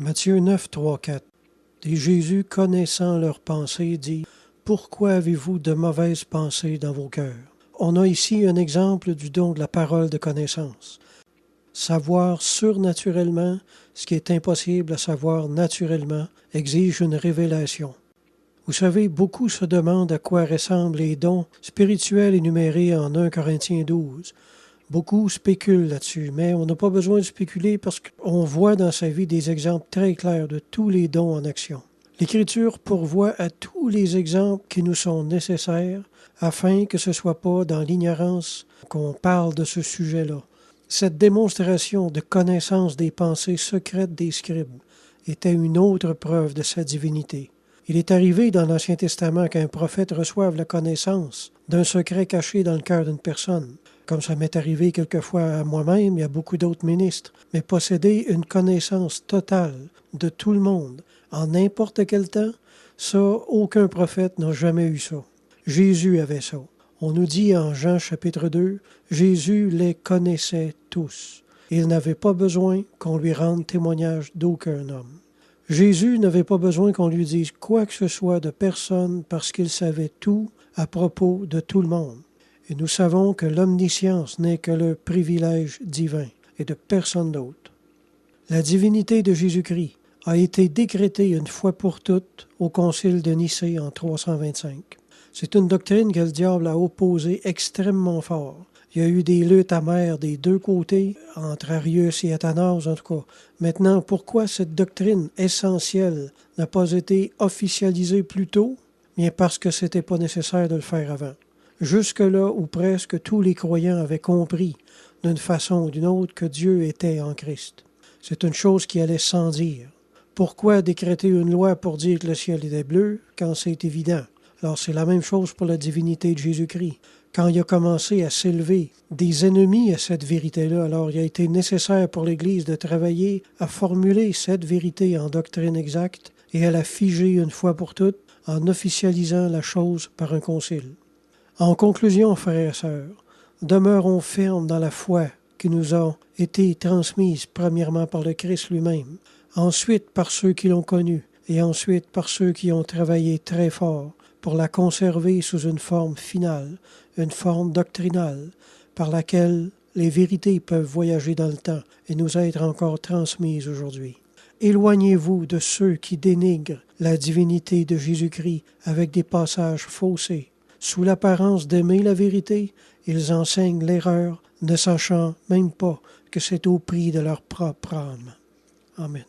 Matthieu 9, 3, 4. Et Jésus, connaissant leurs pensées, dit « Pourquoi avez-vous de mauvaises pensées dans vos cœurs ?» On a ici un exemple du don de la parole de connaissance. Savoir surnaturellement ce qui est impossible à savoir naturellement exige une révélation. Vous savez, beaucoup se demandent à quoi ressemblent les dons spirituels énumérés en 1 Corinthiens 12. Beaucoup spéculent là-dessus, mais on n'a pas besoin de spéculer parce qu'on voit dans sa vie des exemples très clairs de tous les dons en action. L'Écriture pourvoit à tous les exemples qui nous sont nécessaires afin que ce ne soit pas dans l'ignorance qu'on parle de ce sujet-là. Cette démonstration de connaissance des pensées secrètes des scribes était une autre preuve de sa divinité. Il est arrivé dans l'Ancien Testament qu'un prophète reçoive la connaissance d'un secret caché dans le cœur d'une personne, comme ça m'est arrivé quelquefois à moi-même et à beaucoup d'autres ministres, mais posséder une connaissance totale de tout le monde en n'importe quel temps, ça, aucun prophète n'a jamais eu ça. Jésus avait ça. On nous dit en Jean chapitre 2, Jésus les connaissait tous. Il n'avait pas besoin qu'on lui rende témoignage d'aucun homme. Jésus n'avait pas besoin qu'on lui dise quoi que ce soit de personne parce qu'il savait tout à propos de tout le monde. Et nous savons que l'omniscience n'est que le privilège divin et de personne d'autre. La divinité de Jésus-Christ a été décrétée une fois pour toutes au Concile de Nicée en 325. C'est une doctrine que le diable a opposée extrêmement fort. Il y a eu des luttes amères des deux côtés, entre Arius et Athanase en tout cas. Maintenant, pourquoi cette doctrine essentielle n'a pas été officialisée plus tôt? Bien parce que c'était pas nécessaire de le faire avant. Jusque-là où presque tous les croyants avaient compris, d'une façon ou d'une autre, que Dieu était en Christ. C'est une chose qui allait sans dire. Pourquoi décréter une loi pour dire que le ciel était bleu quand c'est évident? Alors c'est la même chose pour la divinité de Jésus-Christ. Quand il a commencé à s'élever des ennemis à cette vérité-là, alors il a été nécessaire pour l'Église de travailler à formuler cette vérité en doctrine exacte et à la figer une fois pour toutes en officialisant la chose par un concile. En conclusion, frères et sœurs, demeurons fermes dans la foi qui nous a été transmise premièrement par le Christ lui-même, ensuite par ceux qui l'ont connu et ensuite par ceux qui ont travaillé très fort pour la conserver sous une forme finale, une forme doctrinale, par laquelle les vérités peuvent voyager dans le temps et nous être encore transmises aujourd'hui. Éloignez-vous de ceux qui dénigrent la divinité de Jésus-Christ avec des passages faussés. Sous l'apparence d'aimer la vérité, ils enseignent l'erreur, ne sachant même pas que c'est au prix de leur propre âme. Amen.